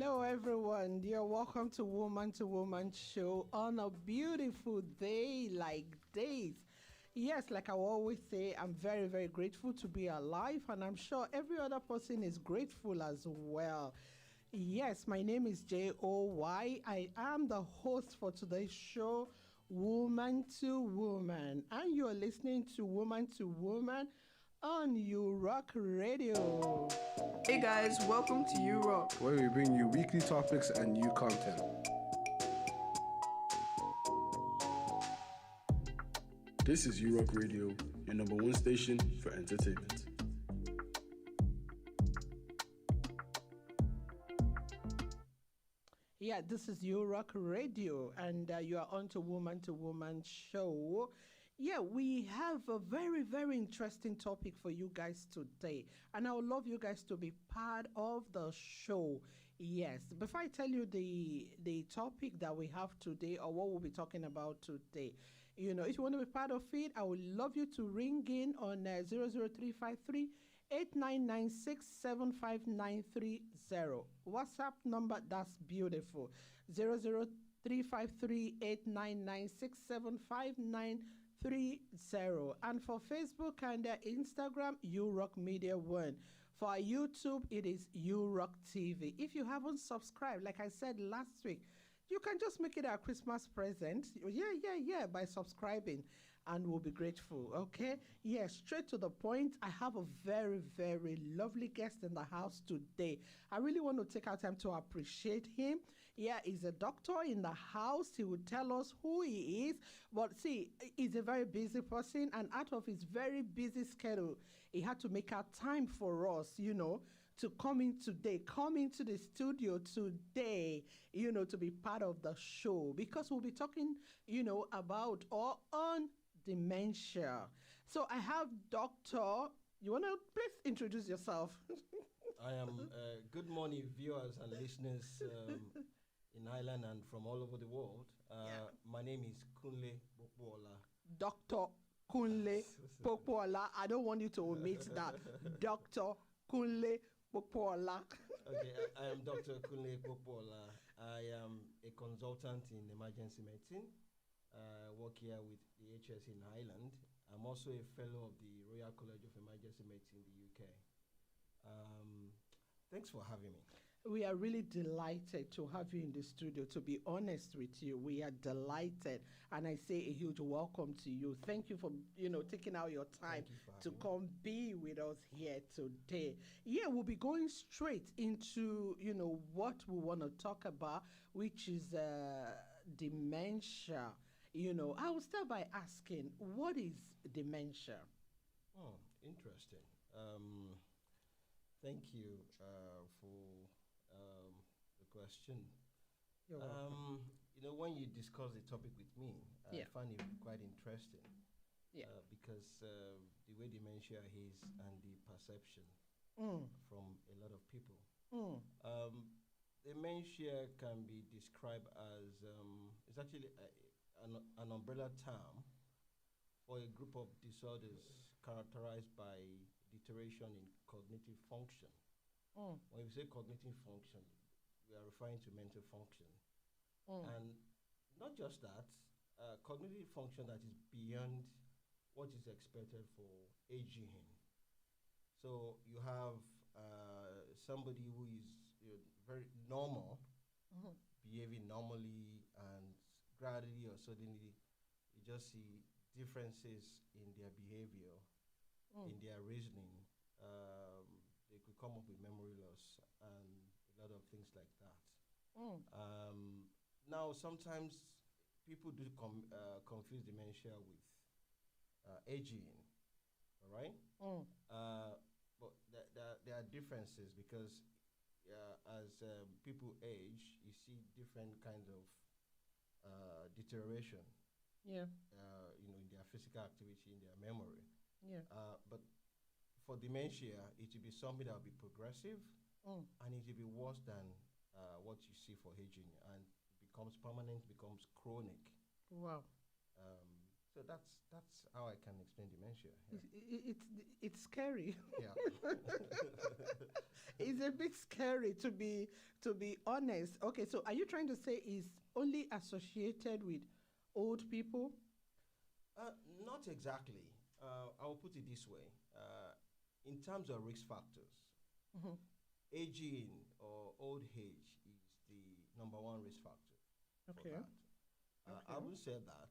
Hello, everyone. You're welcome to Woman show on a beautiful day like this. Yes, like I always say, I'm very, very grateful to be alive, and I'm sure every other person is grateful as well. Yes, my name is Joy. I am the host for today's show, Woman to Woman, and you're listening to Woman on You Rock Radio. Hey guys, welcome to You Rock. where we bring you weekly topics and new content. This is You Rock Radio, your number one station for entertainment. Yeah, this is You Rock Radio, and you are on to Woman show. Yeah, we have a very, very interesting topic for you guys today, and I would love you guys to be part of the show. Yes, before I tell you the topic that we have today or what we'll be talking about today, if you want to be part of it, I would love you to ring in on 00353 WhatsApp number, that's beautiful. 00353 And for Facebook and Instagram, You Rock Media One. For our YouTube, it is You Rock TV. If you haven't subscribed, like I said last week, you can just make it a Christmas present. Yeah, by subscribing, and we'll be grateful. Okay? Yeah, straight to the point. I have a very, very lovely guest in the house today. I really want to take our time to appreciate him. Yeah, he's a doctor in the house. He will tell us who he is. But see, he's a very busy person, and out of his very busy schedule, he had to make out time for us, to come into the studio today, to be part of the show, because we'll be talking, about or on dementia. So I have Doctor. You want to please introduce yourself? I am good morning, viewers and listeners in Ireland and from all over the world. My name is Kunle Bokbola. Dr. Kunle Popola. I don't want you to omit that. Dr. Kunle Popola. Okay, I am Dr. Kunle Bokbola. I am a consultant in emergency medicine. Work here with the HS in Ireland. I'm also a fellow of the Royal College of Emergency Medicine in the UK. Thanks for having me. We are really delighted to have you in the studio. To be honest with you, we are delighted, and I say a huge welcome to you. Thank you for taking out your time to come be with us here today. Yeah, we'll be going straight into what we want to talk about, which is dementia. I will start by asking, what is dementia? Oh, interesting. Thank you for the question. You're welcome. When you discuss the topic with me, I Yeah. find it quite interesting. Yeah. Because the way dementia is and the perception Mm, from a lot of people. mm, Dementia can be described as it's actually an umbrella term for a group of disorders characterized by deterioration in cognitive function. mm, When we say cognitive function, we are referring to mental function. mm. And not just that, cognitive function that is beyond what is expected for aging. So you have somebody who is very normal, Mhm. behaving normally, and gradually or suddenly you just see differences in their behavior, in their reasoning. They could come up with memory loss and a lot of things like that. Mm, Now, sometimes people do confuse dementia with aging, all right? mm, But there are differences because as people age, you see different kinds of deterioration, yeah, in their physical activity, in their memory. yeah. But for dementia, it will be something that will be progressive, Mm. and it will be worse than what you see for aging, and becomes permanent, becomes chronic. Wow. Um, So that's how I can explain dementia. Yeah. It's scary. Yeah. It's a bit scary to be honest. Okay, so are you trying to say it's only associated with old people? Not exactly. I'll put it this way. In terms of risk factors, Hmm. aging or old age is the number one risk factor for Okay. that. I Okay. would say that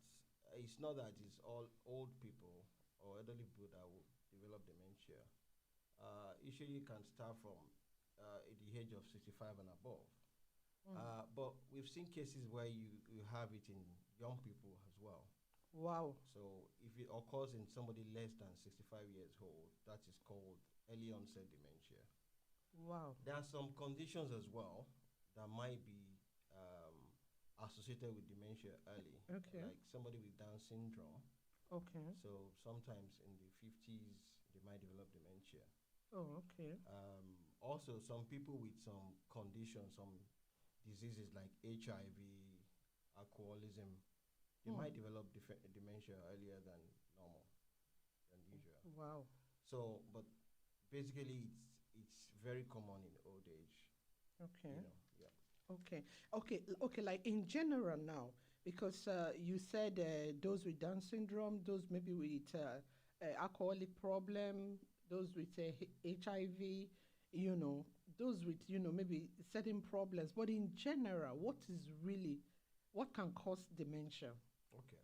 it's not that it's all old people or elderly people that will develop dementia. Usually, you can start from at the age of 65 and above. Mm. But we've seen cases where you have it in young people as well. Wow. So if it occurs in somebody less than 65 years old, that is called early onset dementia. Wow. There are some conditions as well that might be um, associated with dementia early, Okay. like somebody with Down syndrome. Okay. So sometimes in the 50s, they might develop dementia. Oh, okay. Also, some people with some conditions, some diseases like HIV, alcoholism, they Mm. might develop dementia earlier than normal, than usual. Wow. So, but basically, it's very common in old age. Okay. Yeah. Okay. Okay. Okay. Like in general now, because you said those with Down syndrome, those maybe with alcoholic problem, those with HIV, you know, those with maybe certain problems. But in general, what can cause dementia? Okay.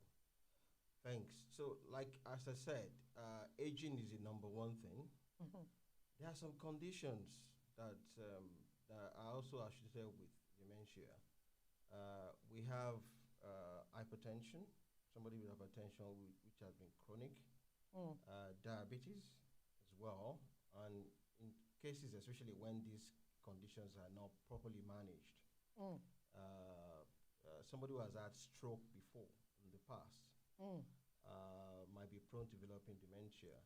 Thanks. So, like as I said, aging is the number one thing. Hmm. There are some conditions that that are also associated with dementia. We have hypertension, somebody with hypertension which has been chronic, Mm. diabetes as well, and in cases, especially when these conditions are not properly managed, Mm. somebody who has had stroke before in the past Mm. might be prone to developing dementia.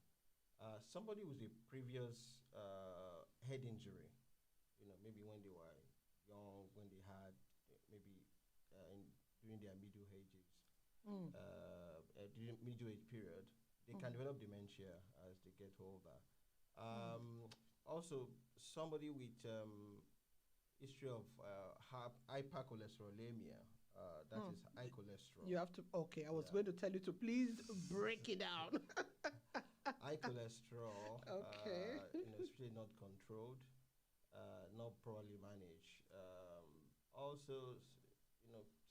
Somebody with a previous head injury, maybe when they were young, when they had maybe during their middle ages, Mm. during middle age period, they can develop dementia as they get older. Um, Also, somebody with history of hypercholesterolemia, that Mm. is high cholesterol. You have to. Okay, I was Yeah. going to tell you to please break it down. High cholesterol, Okay. especially not controlled, not properly managed. Also,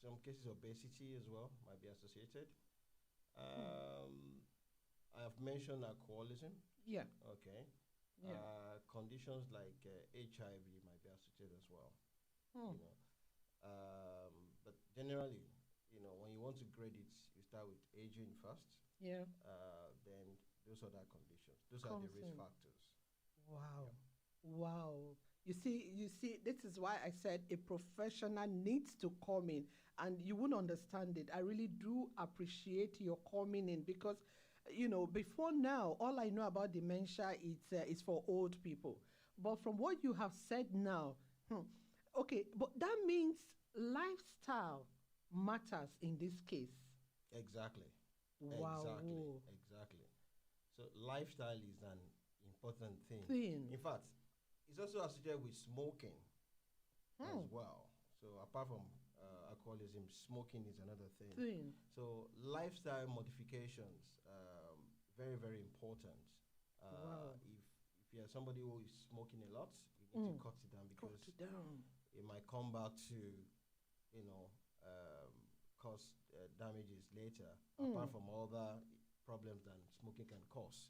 some cases of obesity as well might be associated. I have mentioned alcoholism. Yeah. Okay. Yeah. Conditions like HIV might be associated as well. Mm. You know, but generally, when you want to grade it, you start with aging first. Yeah. Then those other conditions. Those are the Comes risk in. factors. Wow. Wow. You see, this is why I said a professional needs to come in, and you wouldn't understand it. I really do appreciate your coming in because, before now, all I know about dementia is for old people. But from what you have said now, okay, but that means lifestyle matters in this case. Exactly. Wow. Exactly. So lifestyle is an important thing. Thing. In fact, it's also associated with smoking as Hmm. well. So apart from alcoholism, smoking is another thing. Thing. So lifestyle modifications, very very important. Wow. If you're somebody who is smoking a lot, you need to cut it down Cut because it down. it might come back to you know cause damages later. Apart from other problems that smoking can cause.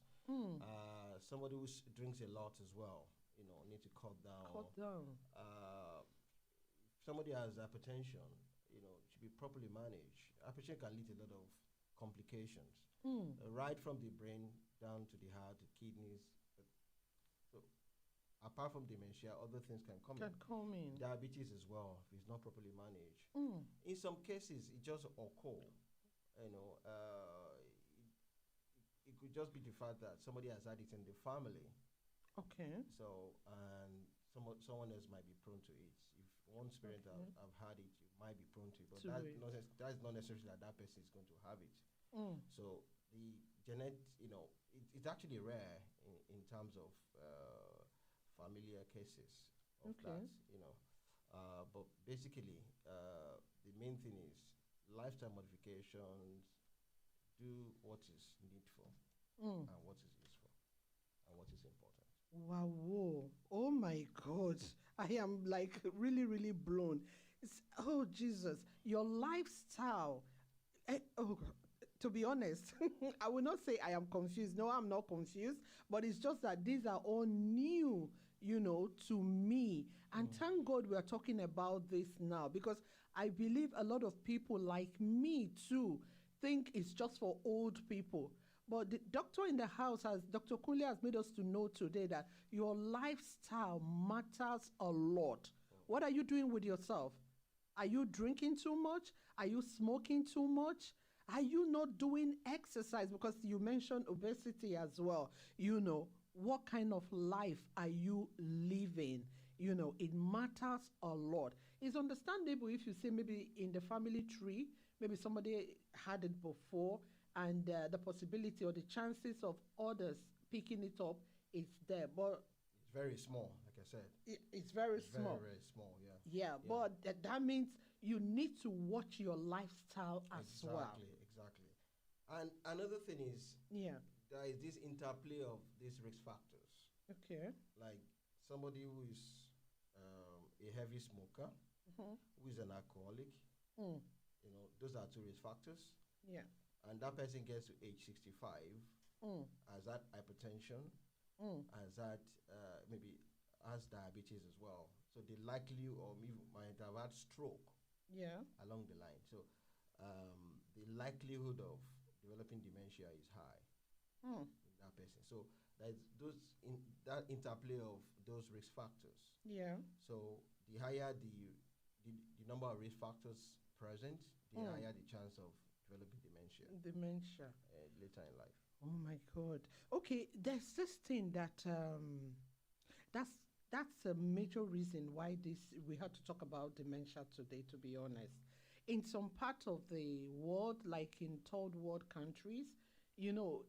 Somebody who drinks a lot as well, need to cut down. Cut down. If somebody has hypertension, should be properly managed. Hypertension can lead to a lot of complications, right from the brain down to the heart, the kidneys. So, apart from dementia, other things can come Can in. come in. Diabetes as well, if it's not properly managed. Mm. In some cases, it just occur. It could just be the fact that somebody has had it in the family. Okay. So, and someone else might be prone to it. If one parent Okay. have had it, you might be prone to it. But To it. that's not necessarily that person is going to have it. Mm. So the it's actually rare in terms of familiar cases of that, Okay. but basically, the main thing is lifestyle modifications, do what is needful Mm. and what is useful and what is important. Wow. Whoa. Oh my God. I am like really, really blown. Oh, Jesus. Your lifestyle. Oh, to be honest, I will not say I am confused. No, I'm not confused. But it's just that these are all new, to me. And Mm. thank God we're talking about this now because I believe a lot of people like me too think it's just for old people. But the doctor in the house Dr. Kunle has made us to know today that your lifestyle matters a lot. What are you doing with yourself? Are you drinking too much? Are you smoking too much? Are you not doing exercise? Because you mentioned obesity as well. What kind of life are you living? It matters a lot. It's understandable if you say maybe in the family tree, maybe somebody had it before, and the possibility or the chances of others picking it up is there. But It's very small, like I said. it's very It's very, small. very small, yeah. Yeah, Yeah. but that means you need to watch your lifestyle as well. Exactly, exactly. And another thing is Yeah. there is this interplay of these risk factors. Okay. Like somebody who is a heavy smoker, Mm-hmm. who is an alcoholic, Mm. those are two risk factors. Yeah. And that person gets to age 65, Mm. has that hypertension, Mm. has that maybe has diabetes as well. So the likely or maybe might have had stroke Yeah. along the line. So the likelihood of developing dementia is high Mm. in that person. So there's that interplay of those risk factors. Yeah. So the higher the number of risk factors present, the Mm. higher the chance of developing dementia Dementia. later in life. Oh my God. Okay, there's this thing that that's that's a major reason why this we had to talk about dementia today, to be honest. In some part of the world, like in third world countries,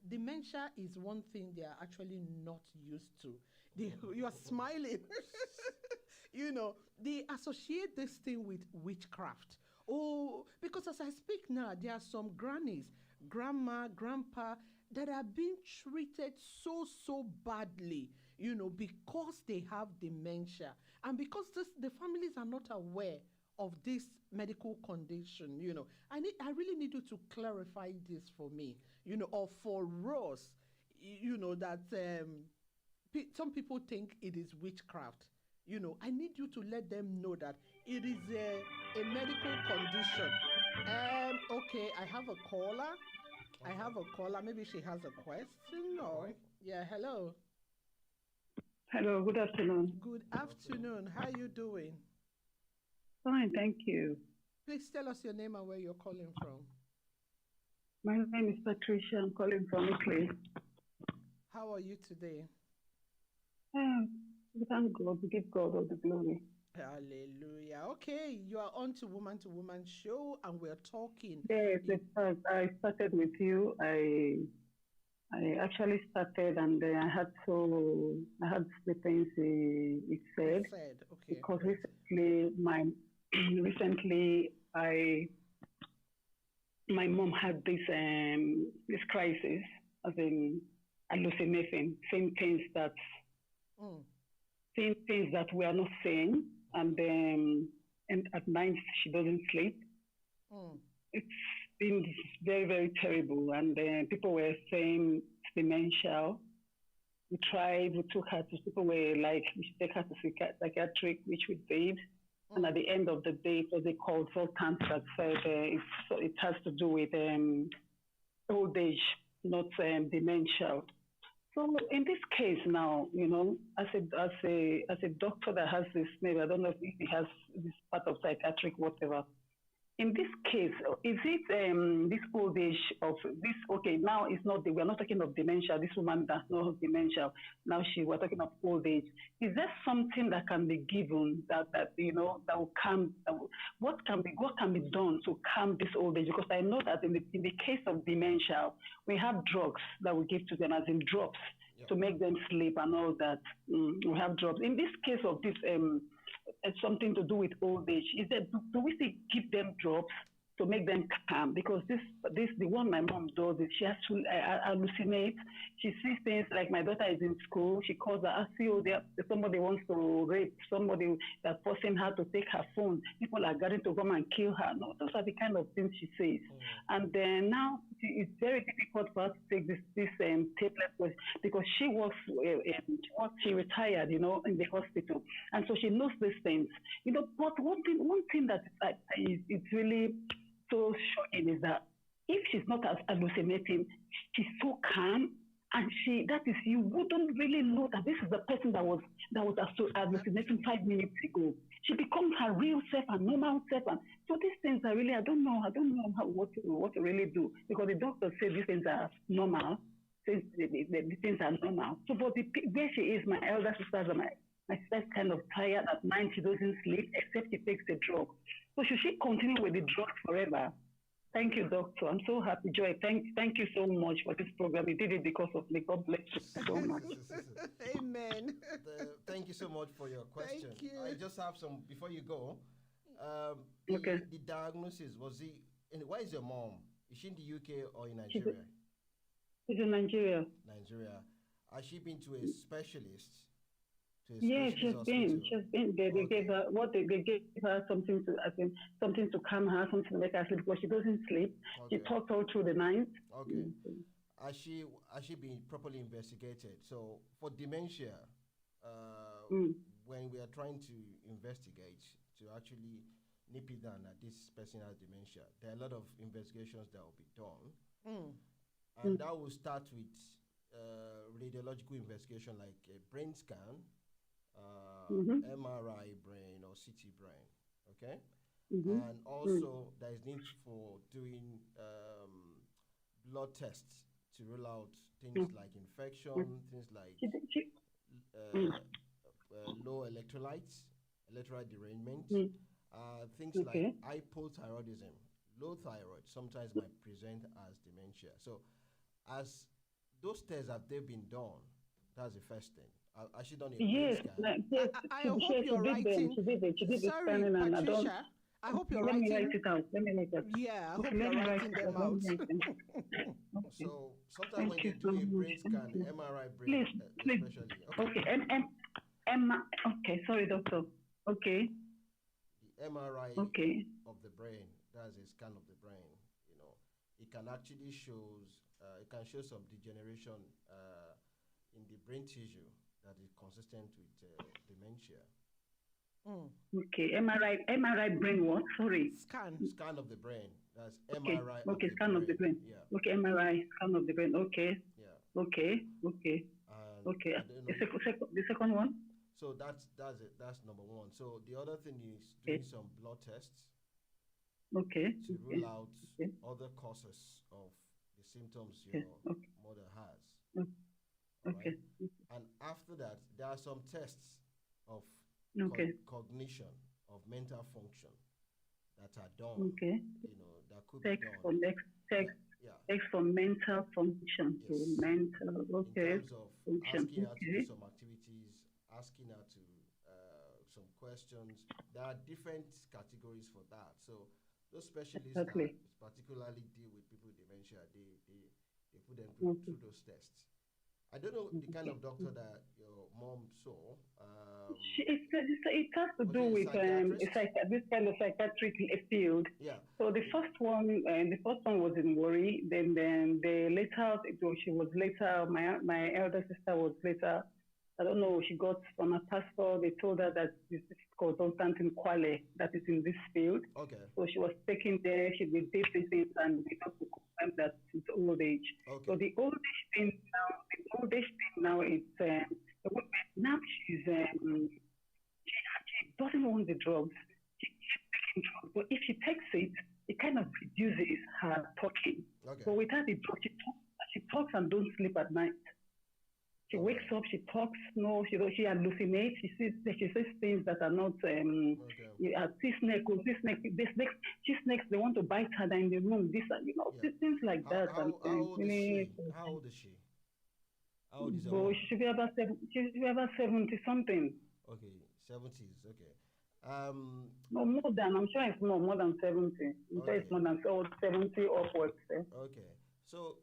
dementia is one thing they are actually not used to. You are smiling. They associate this thing with witchcraft. Oh, because as I speak now, there are some grannies, grandma, grandpa, that are being treated so, so badly, because they have dementia. And because the families are not aware of this medical condition, I really need you to clarify this for me, or for us, that some people think it is witchcraft. I need you to let them know that it is a medical condition. Okay, I have a caller. I Okay. have a caller. Maybe she has a question All or right. yeah, hello. Hello, good afternoon. Good Good afternoon. afternoon. How are you doing? Fine, thank you. Please tell us your name and where you're calling from. My name is Patricia. I'm calling from Italy. How are you today? Uh, we thank God, we give God all the glory. Hallelujah. Okay, you are on to woman show and we're talking. Yes, in fact, I started with you. I actually started and then I had the things he You said said, okay, because great. recently my mom had this crisis, as in hallucinating, Mm, seeing things that we are not seeing, and at night she doesn't sleep. mm, It's been very, very terrible, and people were saying it's dementia. We took her to, people were like, we should take her to psychiatric, which we did. And at mm, the end of the day, it was a consultant that said it has to do with old age, not dementia. So in this case now, as a doctor that has this, maybe I don't know if he has this part of psychiatric, whatever. in this case, is it this old age of this? Okay, now it's not. We're not talking of dementia. This woman does not have dementia. Now we're talking of old age. Is there something that can be given that that will calm? What can be done to calm this old age? Because I know that in the case of dementia, we have drugs that we give to them, as in drops Yeah. to make them sleep and all that. We have drugs. In this case of this it's something to do with old age. Is that do we still give them drops to make them calm? Because this the one my mom does is she has to hallucinate. She sees things like my daughter is in school. She calls her, I see, oh, somebody wants to rape somebody, that's forcing her to take her phone. People are going to come and kill her. No, those are the kind of things she says. And then now it's very difficult for her to take this tablet because she retired, in the hospital, and so she knows these things, But one thing that is really so shocking is that if she's not as hallucinating, she's so calm, and you wouldn't really know that this is the person that was hallucinating 5 minutes ago. She becomes her real self, her normal self, and so these things are really, I don't know what to really do, because the doctor said these things are normal, since the things are normal. So, but where she is, my elder sisters and my sister's kind of tired at night. She doesn't sleep except she takes the drug. So should she continue with the drug forever? Thank you, doctor. I'm so happy, Joy. Thank you so much for this program. You did it because of me. God bless you so much. Amen. Thank you so much for your question. Thank you. I just have some before you go. Okay. The diagnosis where is your mom? Is she in the UK or in Nigeria? She's in Nigeria. Nigeria. Has she been to a specialist? Yes, she's been. They gave her they gave her something to calm her, something to make her sleep, because she doesn't sleep. Okay. She talks all through the night. Okay. Has she been properly investigated? So for dementia, when we are trying to investigate to actually nip it down that this person has dementia, there are a lot of investigations that will be done, and that will start with radiological investigation like a brain scan. MRI brain or CT brain, okay? And also there is need for doing blood tests to rule out things like infection, things like low electrolyte derangement, things like hypothyroidism. Low thyroid sometimes might present as dementia. So as those tests, have they been done? That's the first thing. Has she done a brain scan? I hope you're writing. Sorry, Patricia. I hope you're writing. Let me write it out. Yeah, I hope you're writing them out. So sometimes when you do a brain scan, MRI brain, please. especially. Okay. Okay. Sorry, doctor. Okay. The MRI of the brain. That's a scan of the brain. It can actually show some degeneration in the brain tissue that is consistent with dementia. Okay, MRI brain what? Sorry. Scan of the brain. That's MRI. Okay, scan of the brain. Yeah. Okay, MRI scan of the brain. Okay. Yeah. Okay. Okay. The second one. So that's it. That's number one. So the other thing is doing some blood tests. Okay. To rule out other causes of the symptoms your mother has. Okay. Right? And after that, there are some tests of cognition, of mental function that are done. Okay. That could be done. Text for mental function. Yes. So mental. Okay. In terms of asking her to do some activities, asking her to some questions. There are different categories for that. So those specialists that particularly deal with people with dementia, they put them through those tests. I don't know the kind of doctor that your mom saw. It has to do with this kind of psychiatric field. Yeah. So the first one was in Warri. Then she was later. My elder sister was later. I don't know. She got from her pastor. They told her that this consultant in Kwale that is in this field. Okay. So she was taken there. She did things, and we have to confirm that it's old age. Okay. So the old age thing now is now she doesn't want the drugs. She's taking drugs, but if she takes it, But without the drug, she talks and don't sleep at night. She wakes up, she talks, no, she hallucinates, she says things that are not, see snakes, they want to bite her in the room, things like that. How old is she? How old is she? How old is her So mom? she should be about 70 something. Okay, 70s, okay. No, more than, I'm sure it's more than 70. I'm sure it's more than 70 upwards. Okay, so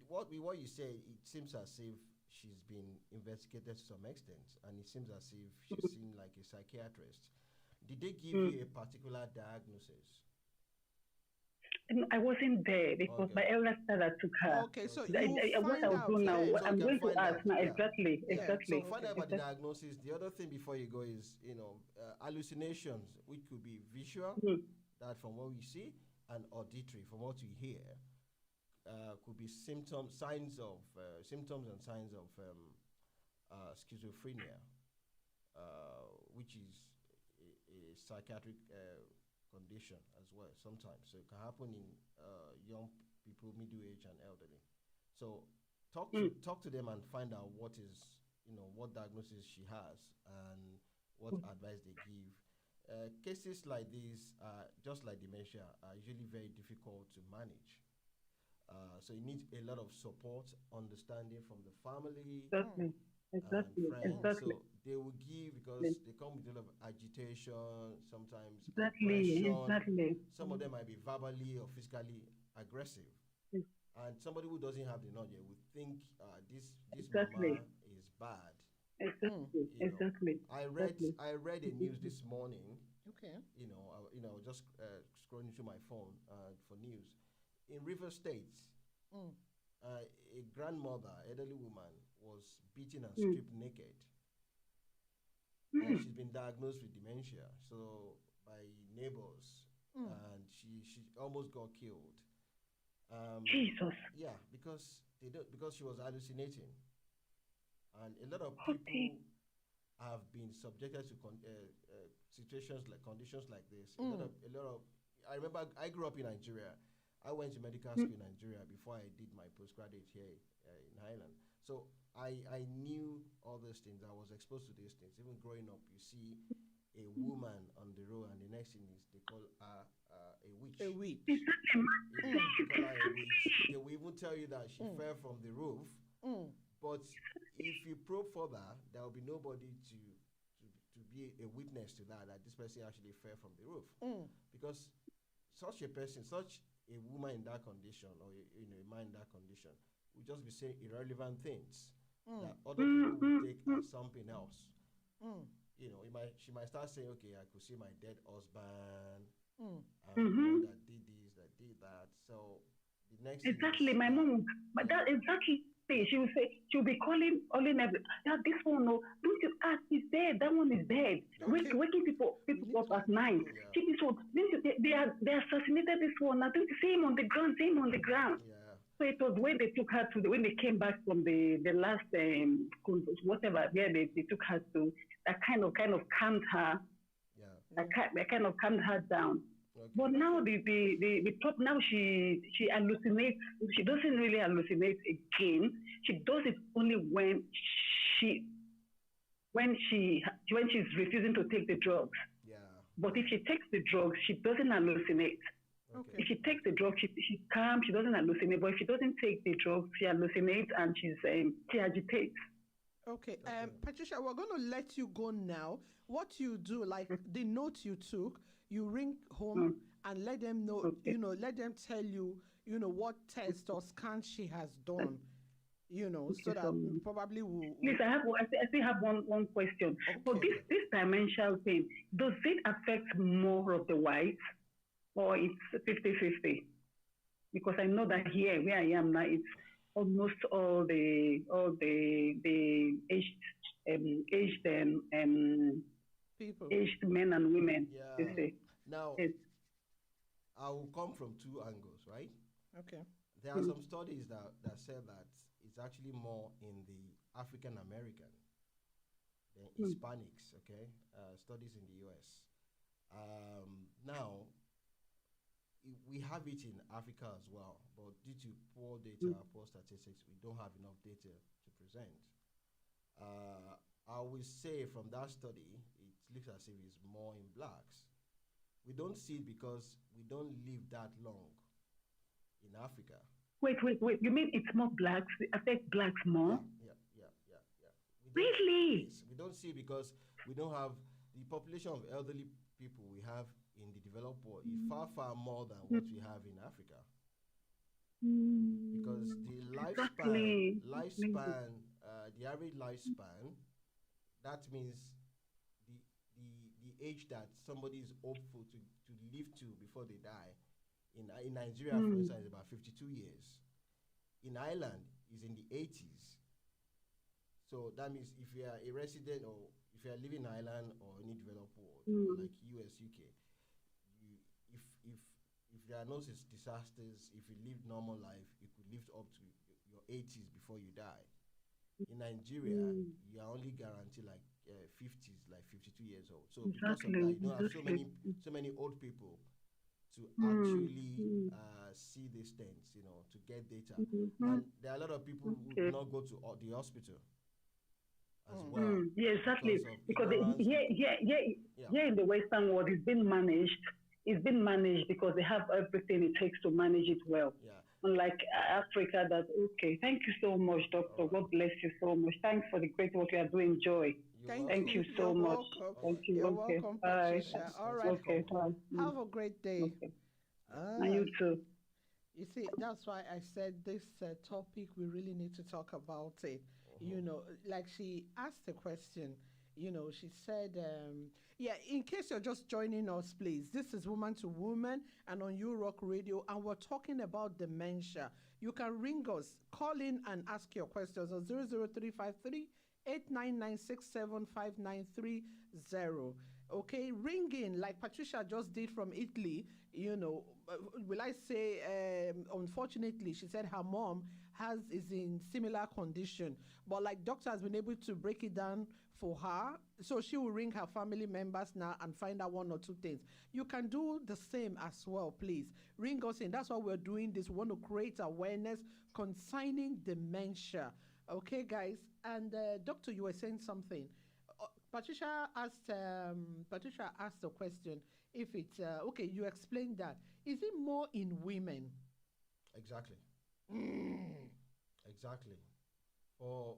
what you say, it seems as if she's been investigated to some extent, and it seems as if she's seen like a psychiatrist. Did they give you a particular diagnosis? I wasn't there because my elder sister took her. Okay, so what I'll do now, I'm going to ask now. Exactly. So find out about the diagnosis. The other thing before you go is, hallucinations, which could be visual, that from what we see, and auditory, from what we hear. Could be symptoms and signs of schizophrenia, which is a psychiatric condition as well sometimes. So it can happen in young people, middle age, and elderly. So talk to them and find out what diagnosis she has and what advice they give. Cases like these, just like dementia, are usually very difficult to manage. So you need a lot of support, understanding from the family, Exactly. and friends. So they will give, because they come with a lot of agitation, sometimes Exactly. Some of them might be verbally or physically aggressive, and somebody who doesn't have the knowledge would think this mama is bad. Exactly. I read a news this morning. Okay. I was just scrolling through my phone for news. In River State, a grandmother, elderly woman, was beaten and stripped naked. And she's been diagnosed with dementia, so by neighbors, and she almost got killed. Jesus. Yeah, because she was hallucinating, and a lot of people have been subjected to conditions like this. A lot of. I remember I grew up in Nigeria. I went to medical school in Nigeria before I did my postgraduate here in Highland. So I knew all these things. I was exposed to these things. Even growing up, you see a woman on the road, and the next thing is they call her a witch. A witch. They call her a witch. They will even tell you that she fell from the roof. But if you probe further, there will be nobody to be a witness to that this person actually fell from the roof. Because such a woman in that condition, or a man in that condition, will just be saying irrelevant things that other people will take as something else. She might start saying, "Okay, I could see my dead husband, and that did this, that did that." So the next my mom, but that exactly. She will say, she'll be calling every. This one, no, don't you ask? He's dead. That one is dead. Waking people up at night. See this one. They assassinated this one. Now don't you see him on the ground? See him on the ground. Yeah. So it was when they took her when they came back from the last whatever. Yeah, they took her to. That kind of calmed her. Yeah. That kind of calmed her down. Okay. But now the top, now she hallucinates. She doesn't really hallucinate again. She does it only when she's refusing to take the drugs. Yeah. But if she takes the drugs, she doesn't hallucinate. Okay. If she takes the drugs, she's calm. She doesn't hallucinate. But if she doesn't take the drugs, she hallucinates and she agitates. Okay, Patricia, we're going to let you go now. What you do, like the note you took, you ring home and let them know, let them tell you, what test or scan she has done, so that probably will. Please, I still have one question. Okay. So this dimensional thing, does it affect more of the whites, or it's 50-50? Because I know that here, where I am now, it's almost all the aged people, aged men and women. Yeah. You see. Now, I will come from two angles, right? Okay. There are some studies that say that it's actually more in the African American than Hispanics. Okay, studies in the U.S. Now, we have it in Africa as well, but due to poor Mm. data, poor statistics, we don't have enough data to present. I will say from that study, it looks as if it's more in blacks. We don't see it because we don't live that long in Africa. Wait. You mean it's more blacks? It affect blacks Yeah, more? yeah. We don't. Really? Yes, we don't see because we don't have the population of elderly people we have in the developed world is far more than what we have in Africa. Because the Exactly. the average lifespan, that means the the age that somebody is hopeful to live to before they die. In Nigeria, for instance, is about 52 years. In Ireland, is in the 80s. So that means if you are a resident or if you are living in Ireland or any developed world, like US, UK, you, if there are no disasters, if you live normal life, you could live up to your 80s before you die. In Nigeria, you are only guaranteed like 50s, like 52 years old. So because of that, Exactly. you don't have so many old people to actually see these things, to get data. And there are a lot of people who do not go to the hospital as well Yeah, exactly. because of Because ignorance. Yeah, here in the Western world, it's been managed. It's been managed because they have everything it takes to manage it well. yeah. Unlike Africa, that okay. Thank you so much, Doctor. All right. God bless you so much. Thanks for the great work you are doing, Joy. You're Thank welcome. Thank you You're so much. welcome. Thank you. You're Okay. welcome, Bye. Patricia. Thanks, All thanks right. for Okay. calling. Bye. Have a great day. Okay. Ah, And you too. you see, that's why I said this topic, we really need to talk about it. Like she asked a question, she said, yeah, in case you're just joining us, please, this is Woman to Woman and on You Rock Radio, and we're talking about dementia. You can ring us, call in and ask your questions on 00353 8996759330. Okay, ring in like Patricia just did from Italy. Will I say, unfortunately, she said her mom is in similar condition, but like doctor has been able to break it down for her, so she will ring her family members now and find out one or two things. You can do the same as well, please. Ring us in. That's why we're doing this. We want to create awareness concerning dementia. Okay, guys. And doctor, you were saying something. Patricia asked a question. If it's okay, you explained that. Is it more in women? Exactly. Exactly. For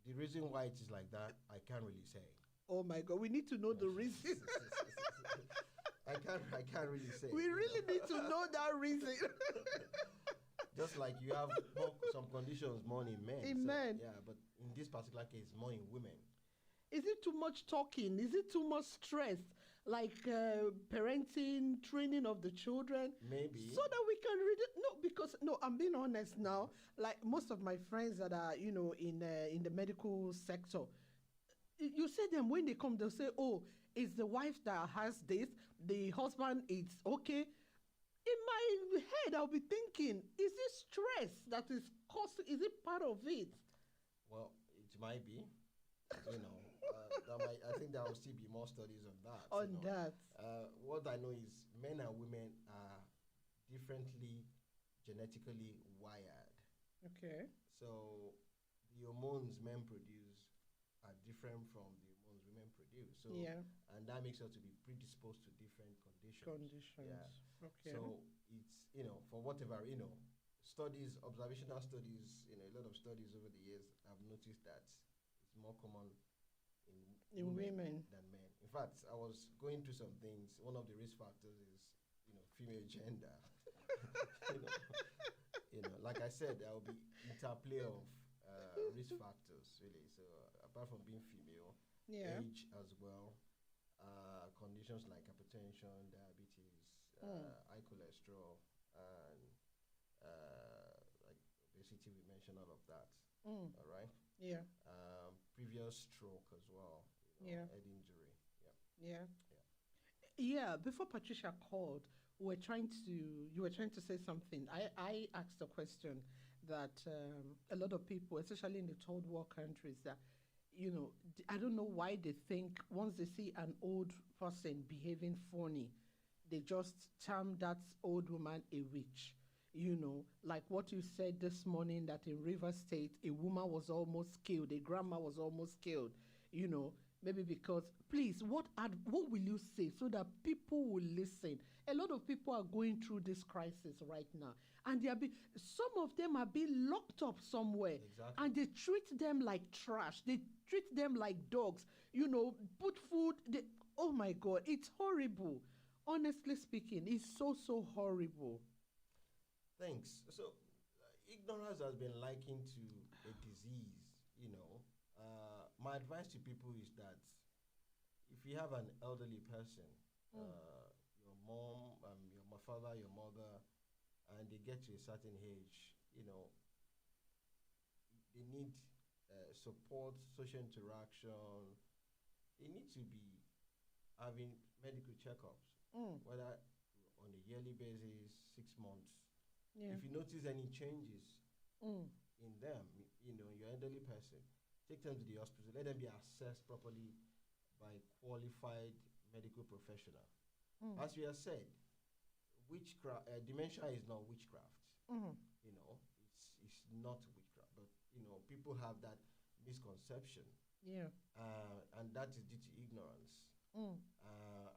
the reason why it is like that, I can't really say. Oh my God, we need to know the reason. I can't really say. We really need to know that reason. Just like you have some conditions more in men. In men. Yeah, but in this particular case, more in women. Is it too much talking? Is it too much stress? Like parenting, training of the children? Maybe. So that we can read it. No, because, no, I'm being honest now. Like most of my friends that are, in the medical sector, you see them when they come, they'll say, oh, it's the wife that has this, the husband is okay. In my head, I'll be thinking, is it stress that is causing, is it part of it? Well, it might be. I think there will still be more studies on that. That. What I know is men and women are differently genetically wired. Okay. So the hormones men produce are different from the hormones women produce. So Yeah. and that makes us to be predisposed to different conditions. Yeah. Okay. So it's for whatever studies, observational studies, a lot of studies over the years have noticed that it's more common in women than men. In fact, I was going through some things. One of the risk factors is female gender. Like I said, there will be interplay of risk factors really. So apart from being female, Yeah. age as well, conditions like hypertension, diabetes, high cholesterol, and like obesity. We mentioned all of that. All right. Yeah. Previous stroke as well. Yeah. Head injury. Yeah. Yeah. Before Patricia called, you were trying to say something. I asked a question that a lot of people, especially in the third world countries, that I don't know why they think once they see an old person behaving funny, they just term that old woman a witch. Like what you said this morning, that in River State, a woman was almost killed, a grandma was almost killed, maybe because, please, what will you say so that people will listen? A lot of people are going through this crisis right now, and some of them are being locked up somewhere. Exactly. And they treat them like trash, they treat them like dogs, put food, oh my God, it's horrible. Honestly speaking, it's so horrible. Thanks. So, ignorance has been likened to a disease. My advice to people is that if you have an elderly person, your mom, your father, your mother, and they get to a certain age, they need support, social interaction. They need to be having medical checkups, whether on a yearly basis, 6 months. Yeah. If you notice any changes Mm. in them, your elderly person, take them to the hospital. Let them be assessed properly by qualified medical professional. As we have said, witchcraft, dementia is not witchcraft. Mm. It's not witchcraft, but people have that misconception, Yeah. and that is due to ignorance. Mm.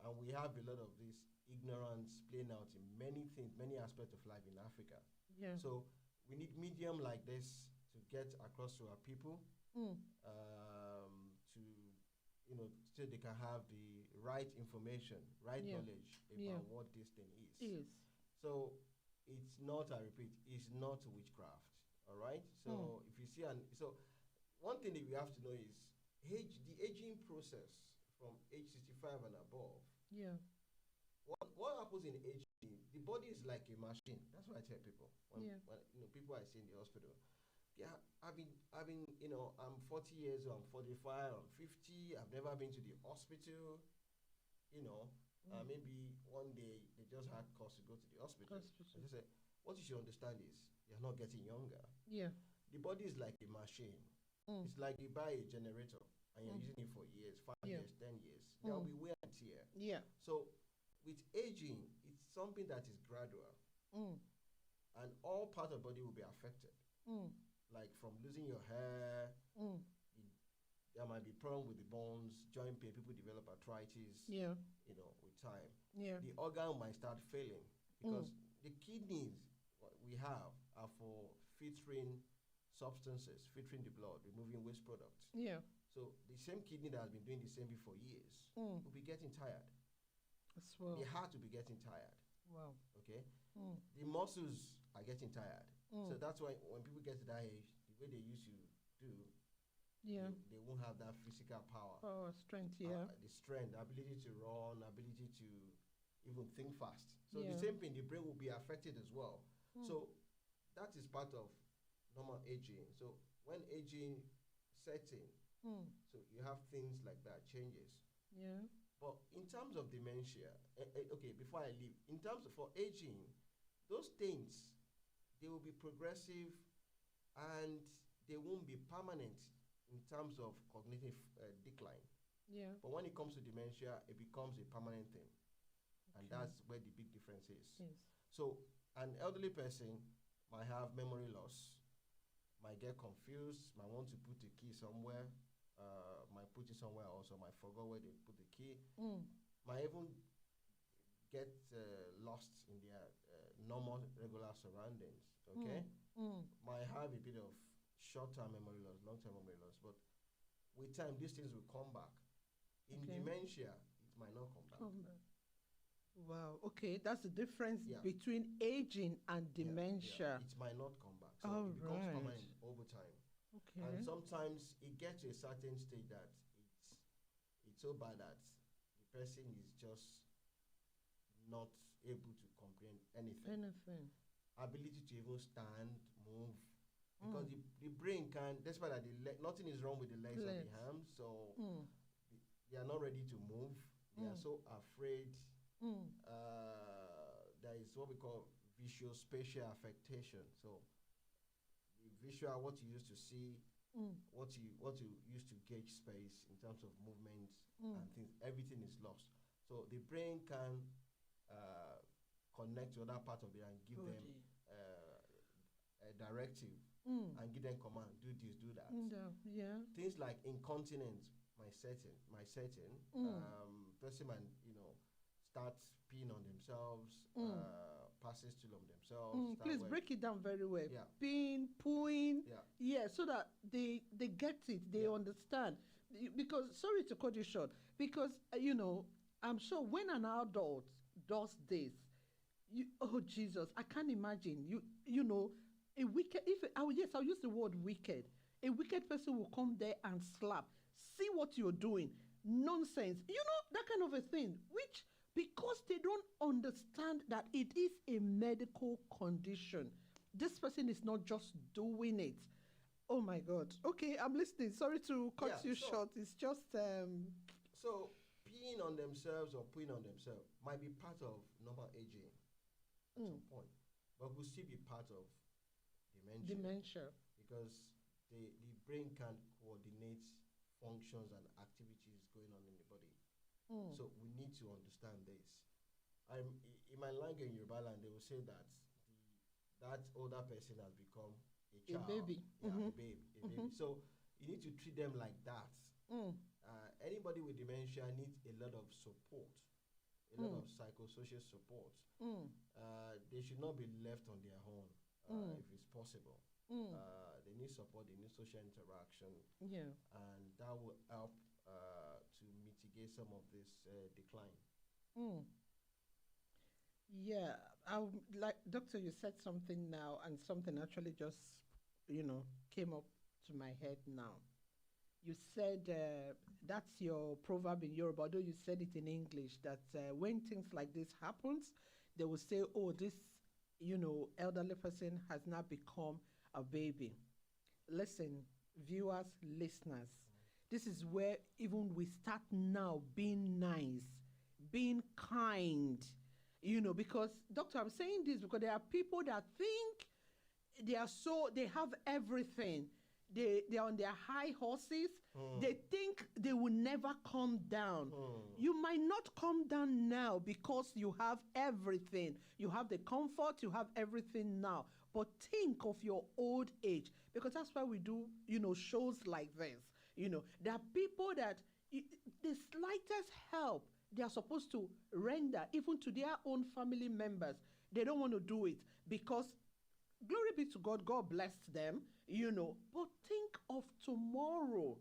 And we have a lot of this ignorance playing out in many things, many aspects of life in Africa. Yeah. So we need medium like this to get across to our people, Mm. to so they can have the right information, right Yeah. knowledge about Yeah. what this thing is. Yes. So it's not, I repeat, it's not witchcraft. All right. So if you see one thing that we have to know is the aging process from age 65 and above. Yeah. What happens in aging? The body is like a machine. That's what I tell people Yeah. when people I see in the hospital. Yeah, I'm 40 years old, I'm 45, I'm 50. I've never been to the hospital. Maybe one day they just had cause to go to the hospital. Hospital. I just say, what you should understand is you're not getting younger. Yeah. The body is like a machine. Mm. It's like you buy a generator and you're using it for years, 5 Yeah. years, 10 years. There will be wear and tear. Yeah. So with aging, it's something that is gradual, Mm. and all parts of the body will be affected. Mm. Like from losing your hair, Mm. there might be problem with the bones, joint pain. People develop arthritis. Yeah. With time, Yeah. the organ might start failing because the kidneys what we have are for filtering substances, filtering the blood, removing waste products. Yeah. So the same kidney that has been doing the same thing for years will be getting tired. As well. The heart will be getting tired. Wow. Okay, Mm. the muscles are getting tired. Mm. So that's why when people get to that age, the way they used to do, Yeah. they won't have that physical power, Power, strength. Yeah. the strength, the ability to run, ability to even think fast. So Yeah. the same thing, the brain will be affected as well. Mm. So that is part of normal aging. So when aging sets in, Mm. so you have things like that, changes. Yeah. But in terms of dementia, okay, before I leave, in terms of for aging, those things, they will be progressive and they won't be permanent in terms of cognitive decline. Yeah. But when it comes to dementia, it becomes a permanent thing. And Okay. that's where the big difference is. Yes. So an elderly person might have memory loss, might get confused, might want to put the key somewhere, might put it somewhere also, might forget where they put the key, Mm. might even get lost in their normal, regular surroundings, okay? Mm. Might have a bit of short-term memory loss, long-term memory loss, but with time, these things will come back. In Okay. dementia, it might not come back. Come back. Wow. Okay, that's the difference Yeah. between aging and Yeah, dementia. it might not come back. So All it becomes right. permanent over time. Okay. And sometimes it gets to a certain stage that it's so bad that the person is just not able to comprehend anything. Anything. Ability to even stand, move, because the brain can, despite that nothing is wrong with the legs or Legs. the arms, so Mm. they are not ready to move. They are so afraid. Mm. There is what we call visual spatial affectation. So the visual, what you used to see, what you used to gauge space in terms of movement and things, everything is lost. So the brain can connect to other part of it and give them a directive and give them command, do this, do that. Yeah. Things like incontinence, my setting, person might, start peeing on themselves, passing stool on themselves. Please break it down very well. Yeah. Peeing, pooing. Yeah. So that they get it, they understand. Because, sorry to cut you short, because, I'm sure when an adult does this, oh Jesus, I can't imagine. A wicked, I'll use the word wicked. A wicked person will come there and slap. See what you're doing. Nonsense. That kind of a thing, which, because they don't understand that it is a medical condition, this person is not just doing it. Oh my God. Okay, I'm listening. Sorry to cut you short. It's just So peeing on themselves or pooing on themselves might be part of normal aging at some point, but will still be part of dementia. Because the brain can coordinate functions and activities going on in the body. So we need to understand this. In my language, in Yoruba land, they will say that that older person has become a child. A baby. Yeah, a baby. So you need to treat them like that. Anybody with dementia needs a lot of support, a lot of psychosocial support. They should not be left on their own if it's possible. They need support, they need social interaction. Yeah. And that will help to mitigate some of this decline. Yeah, like, Doctor, you said something now, and something actually just, came up to my head now. You said that's your proverb in Yoruba, although you said it in English, that when things like this happens, they will say, oh, this, elderly person has now become a baby. Listen, viewers, listeners, this is where even we start now being nice, being kind, because, Doctor, I'm saying this because there are people that think they have everything. They're on their high horses. They think they will never come down. You might not come down now because you have everything. You have the comfort, you have everything now. But think of your old age, because that's why we do, shows like this. There are people that the slightest help they are supposed to render, even to their own family members, they don't want to do it because, glory be to God, God blessed them, but think of tomorrow.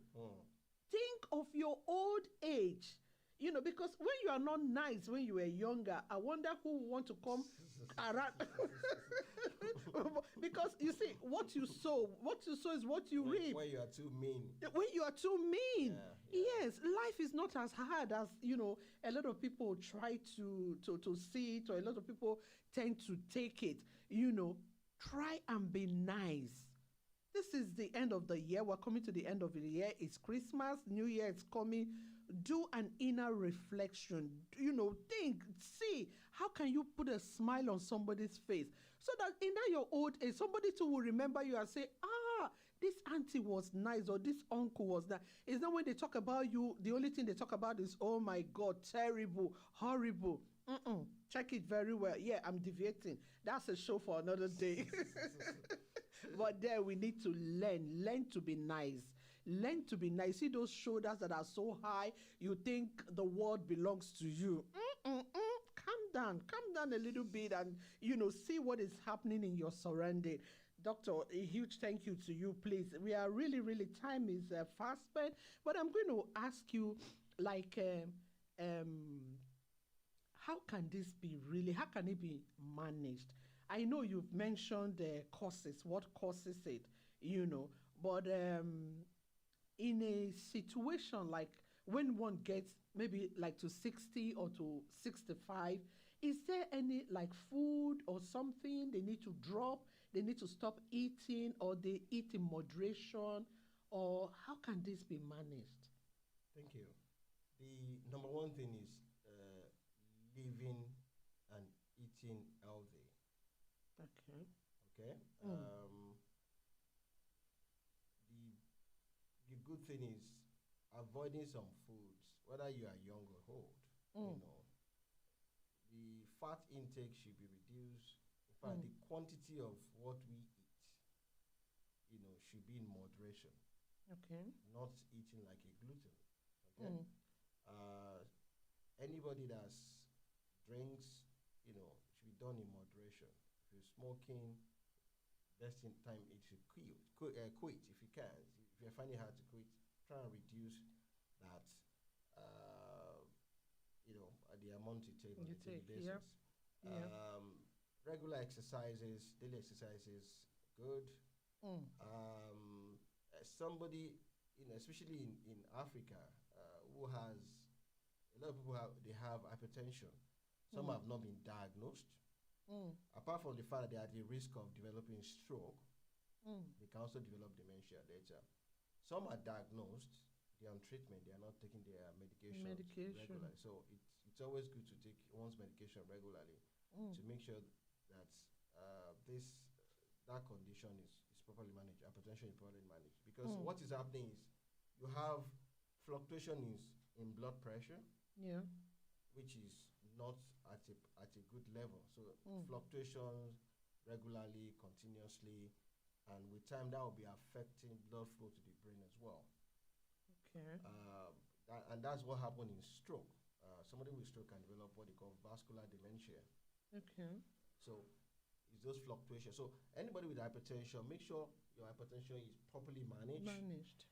Think of your old age, because when you are not nice when you were younger, I wonder who will want to come around. Because you see, what you sow is what you reap. When you are too mean. When you are too mean. Yeah. Yes, life is not as hard as, a lot of people try to see it, or a lot of people tend to take it. Try and be nice. This is the end of the year. We're coming to the end of the year. It's Christmas. New Year is coming. Do an inner reflection. Think, see, how can you put a smile on somebody's face so that in your old age, somebody too will remember you and say, this auntie was nice, or this uncle was nice. It's not when they talk about you, the only thing they talk about is, oh my God, terrible, horrible. Check it very well. Yeah, I'm deviating. That's a show for another day. But there we need to learn to be nice. Learn to be nice. See those shoulders that are so high, you think the world belongs to you. Calm down a little bit and, see what is happening in your surrounding. Doctor, a huge thank you to you, please. We are really, really, time is fast spent, but I'm going to ask you, like, how can this be really, how can it be managed? I know you've mentioned causes, what causes it, but in a situation like when one gets maybe like to 60 or to 65, is there any like food or something they need to drop, they need to stop eating, or they eat in moderation, or how can this be managed? Thank you. The number one thing is living and eating healthy. Okay. The good thing is avoiding some foods, whether you are young or old. the fat intake should be reduced. In fact, the quantity of what we eat, should be in moderation. Okay. Not eating like a gluten. Okay. Uh, Anybody that drinks, should be done in moderation. If you're smoking, best in time is to quit if you can. If you're finding it hard to quit, try and reduce that. Uh, the amount you take on You a daily take, basis. Yeah. Regular exercises, daily exercises, good. Mm. Somebody, especially in Africa, who has a lot of people have hypertension. Some have not been diagnosed. Apart from the fact that they are at the risk of developing stroke, they can also develop dementia later. Some are diagnosed, they're on treatment, they are not taking their medication regularly. So it's always good to take one's medication regularly to make sure that that condition is properly managed, hypertension is properly managed. Because what is happening is you have fluctuation in blood pressure, Yeah. which is not at a good level. So fluctuations regularly, continuously, and with time that will be affecting blood flow to the brain as well. Okay. And that's what happened in stroke. Somebody with stroke can develop what they call vascular dementia. Okay. So it's those fluctuations. So anybody with hypertension, make sure your hypertension is properly managed.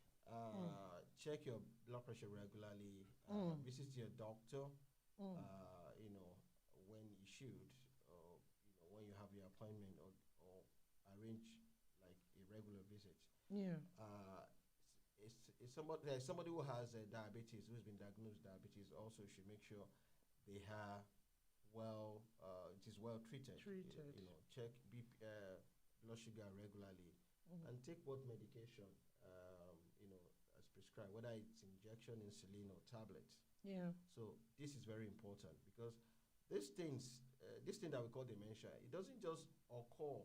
Check your blood pressure regularly. Visit your doctor. When you should, or when you have your appointment, or arrange like a regular visit. Yeah. It's somebody who has diabetes, who's been diagnosed with diabetes, also should make sure they have it is well treated. Check blood sugar regularly, and take what medication as prescribed, whether it's injection, insulin, or tablet. Yeah. So this is very important because this thing that we call dementia, it doesn't just occur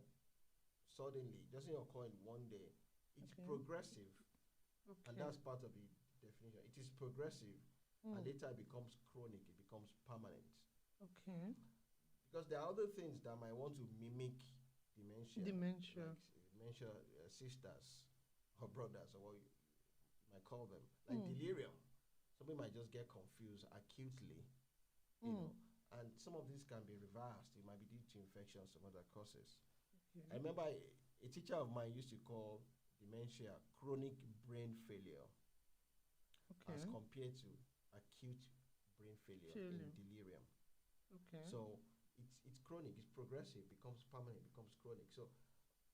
suddenly. It doesn't occur in one day. It's progressive, and that's part of the definition. It is progressive, and later it becomes chronic. It becomes permanent. Okay. Because there are other things that might want to mimic dementia. Like dementia sisters or brothers, or what you might call them, like delirium. Somebody might just get confused acutely, and some of these can be reversed. It might be due to infection or some other causes. Okay. I remember a teacher of mine used to call dementia chronic brain failure as compared to acute brain failure in delirium. Okay. So it's chronic, it's progressive, becomes permanent, becomes chronic. So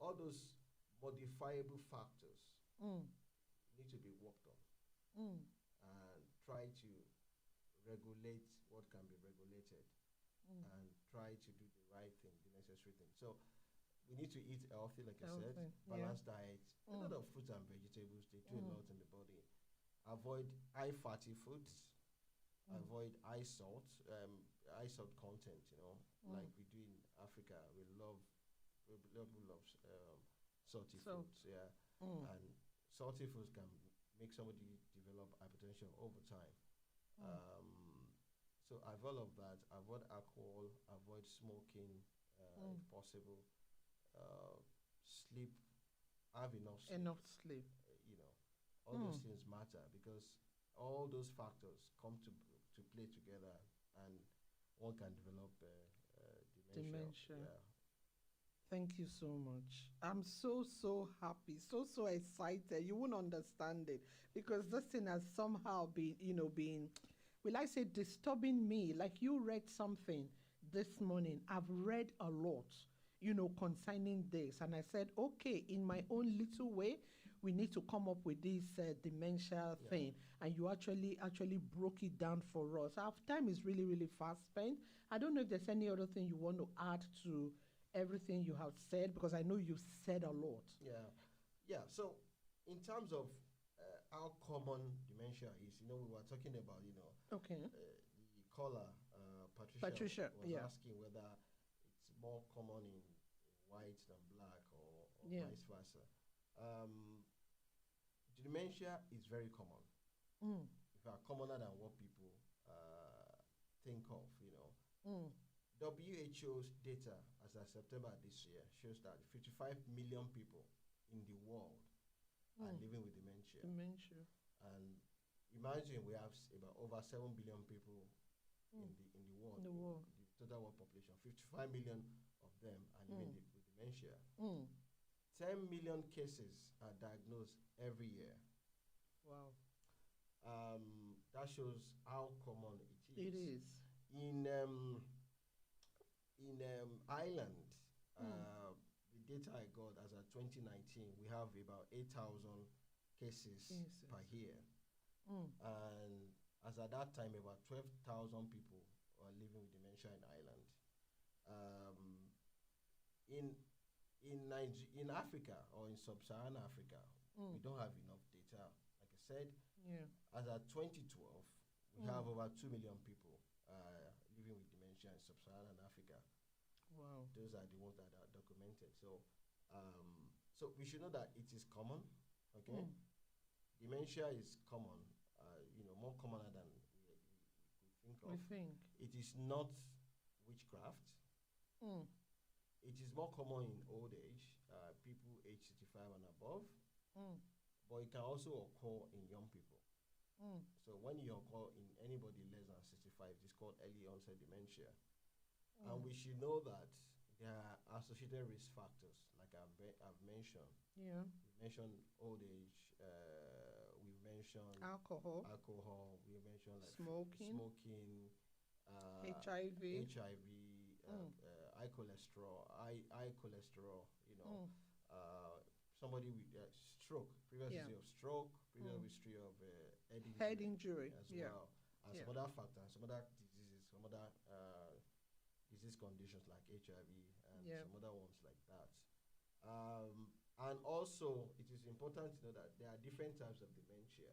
all those modifiable factors need to be worked on and try to regulate what can be regulated and try to do the right thing, the necessary thing. So we need to eat healthy, like I said, balanced diet, a lot of fruits and vegetables. They do a lot in the body. Avoid high fatty foods. Avoid high salt content. Like we do in Africa. We love salty foods. Yeah, and salty foods can make somebody develop hypertension over time. So avoid all of that. Avoid alcohol. Avoid smoking, if possible. Sleep. Have enough sleep. Enough sleep. All those things matter because all those factors come to play together, and one can develop dementia. Yeah. Thank you so much. I'm so happy, so excited. You won't understand it because this thing has somehow been, will I say, disturbing me. Like you read something this morning. I've read a lot, concerning this, and I said, okay, in my own little way, we need to come up with this dementia thing, and you actually broke it down for us. Our time is really fast spent. I don't know if there's any other thing you want to add to everything you have said, because I know you said a lot. Yeah. So in terms of how common dementia is, we were talking about, the caller, Patricia was asking whether it's more common in white than black, or vice versa. Dementia is very common. In fact, commoner than what people think of. WHO's data as of September this year shows that 55 million people in the world are living with dementia. Dementia. And imagine we have about over 7 billion people in the world. In the world. The total world population, 55 million of them are living with dementia. 10 million cases are diagnosed every year. Wow. That shows how common it is. It is. In Ireland, the data I got as of 2019, we have about 8,000 cases per year. And as at that time, about 12,000 people are living with dementia in Ireland. In Africa or in sub-Saharan Africa, we don't have enough data. Like I said, as of 2012, we have over 2 million people living with dementia in sub-Saharan Africa. Wow. Those are the ones that are documented. So, so we should know that it is common. Okay, dementia is common. More commoner than we could think of. It is not witchcraft. It is more common in old age, people age 65 and above. But it can also occur in young people. So when you occur in anybody less than 65, it's called early onset dementia. And we should know that there are associated risk factors, like I've mentioned. Yeah. We mentioned old age. We mentioned alcohol. We mentioned like smoking, HIV, high cholesterol. Somebody with stroke, previous history of stroke, previous history of head injury as well, and some other factors, some other diseases, some other disease conditions like HIV and some other ones like that. And also, it is important to know that there are different types of dementia.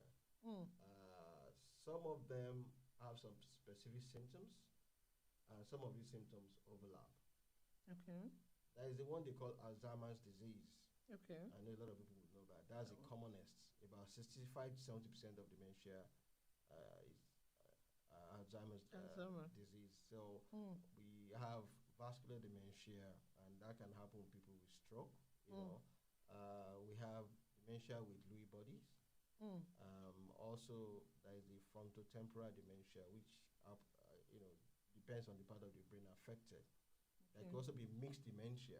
Some of them have some specific symptoms, and some of these symptoms overlap. Okay. There is the one they call Alzheimer's disease. Okay. I know a lot of people would know that. That's the commonest. About 65 to 70% of dementia is Alzheimer's disease. So we have vascular dementia, and that can happen with people with stroke. We have dementia with Lewy bodies. Also, there is the frontotemporal dementia, which depends on the part of the brain affected. There could also be mixed dementia.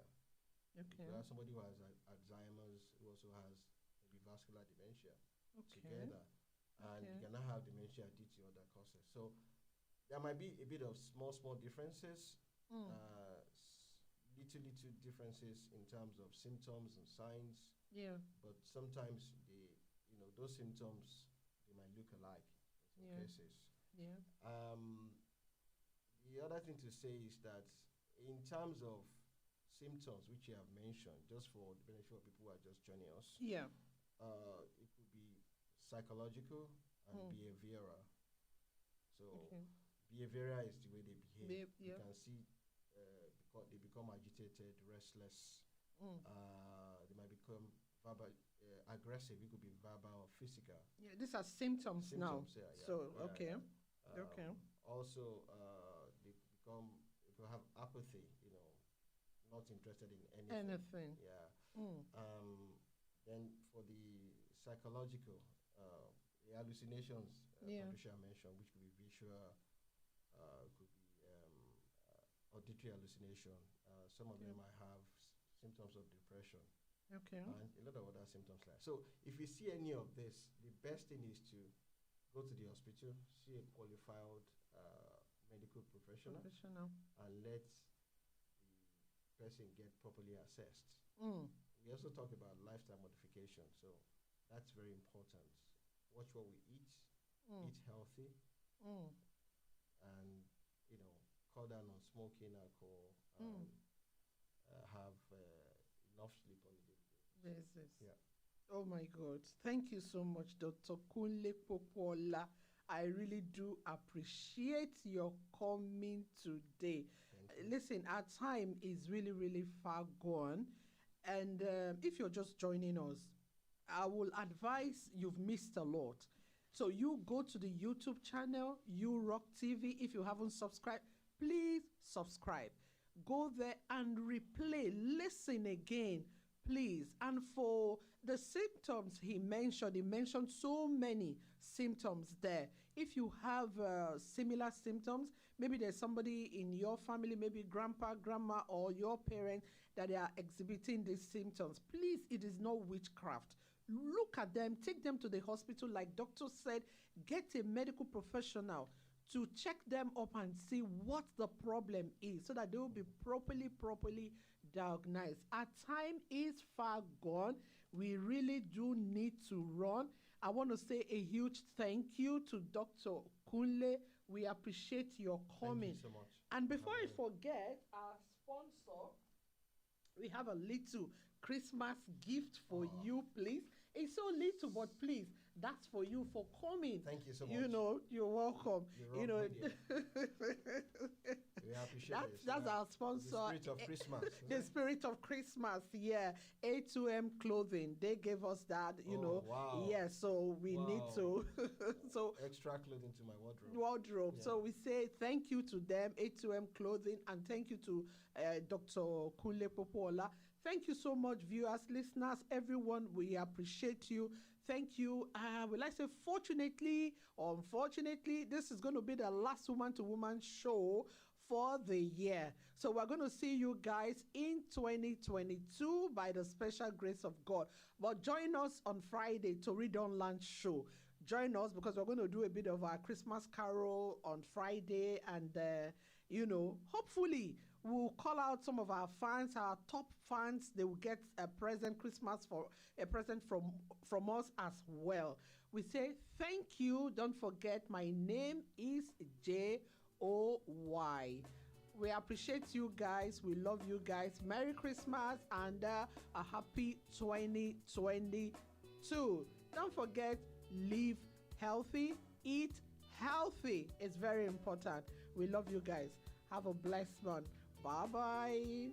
Okay. You have somebody who has Alzheimer's, who also has maybe vascular dementia together, and you cannot have dementia due to other causes. So there might be a bit of small differences, little differences in terms of symptoms and signs. Yeah. But sometimes those symptoms, they might look alike in some cases. Yeah. The other thing to say is that in terms of symptoms, which you have mentioned, just for the benefit of people who are just joining us, it could be psychological and behavioral. So behavioral is the way they behave. You can see they become agitated, restless. They might become verbal, aggressive. It could be verbal or physical. Yeah, these are symptoms now. Also, they become, if you have apathy, not interested in anything. Yeah. Then for the psychological, the hallucinations, Patricia mentioned, which could be visual, could be auditory hallucination. Some of them might have symptoms of depression. Okay. And a lot of other symptoms like that. So if you see any of this, the best thing is to go to the hospital, see a qualified medical professional, and let the person get properly assessed. We also talk about lifestyle modification, so that's very important. Watch what we eat, eat healthy, and cut down on smoking, alcohol, and have enough sleep on a daily basis. Yeah. Oh my God. Thank you so much, Dr. Kunle Popola. I really do appreciate your coming today. Listen, our time is really, really far gone. And if you're just joining us, I will advise you've missed a lot. So you go to the YouTube channel, You Rock TV. If you haven't subscribed, please subscribe. Go there and replay, listen again, please. And for the symptoms he mentioned so many symptoms there. If you have similar symptoms, maybe there's somebody in your family, maybe grandpa, grandma, or your parents that they are exhibiting these symptoms, please, it is not witchcraft. Look at them, take them to the hospital, like doctor said, get a medical professional to check them up and see what the problem is so that they will be properly diagnosed. Our time is far gone. We really do need to run. I want to say a huge thank you to Dr. Kunle. We appreciate your coming. Thank you so much. And before I forget, our sponsor, we have a little Christmas gift for you, please. It's so little, but please, that's for you for coming. Thank you so much. You know, you're welcome. You know, we appreciate it. That's our sponsor. The spirit of Christmas. The spirit of Christmas, yeah. A2M Clothing, they gave us that, you know. Wow. Yeah, so we need to. So extra clothing to my wardrobe. Yeah. So we say thank you to them, A2M Clothing, and thank you to Dr. Kunle Popola. Thank you so much, viewers, listeners, everyone. We appreciate you. Thank you. Will I say fortunately or unfortunately, this is going to be the last woman-to-woman show for the year. So we're going to see you guys in 2022 by the special grace of God. But join us on Friday to Read Online show. Join us because we're going to do a bit of our Christmas carol on Friday, and you know, hopefully we'll call out some of our fans, our top fans. They will get a present from us as well. We say thank you. Don't forget, my name is Joy. We appreciate you guys. We love you guys. Merry Christmas and a happy 2022. Don't forget, live healthy, eat healthy. It's very important. We love you guys. Have a blessed one. Bye-bye.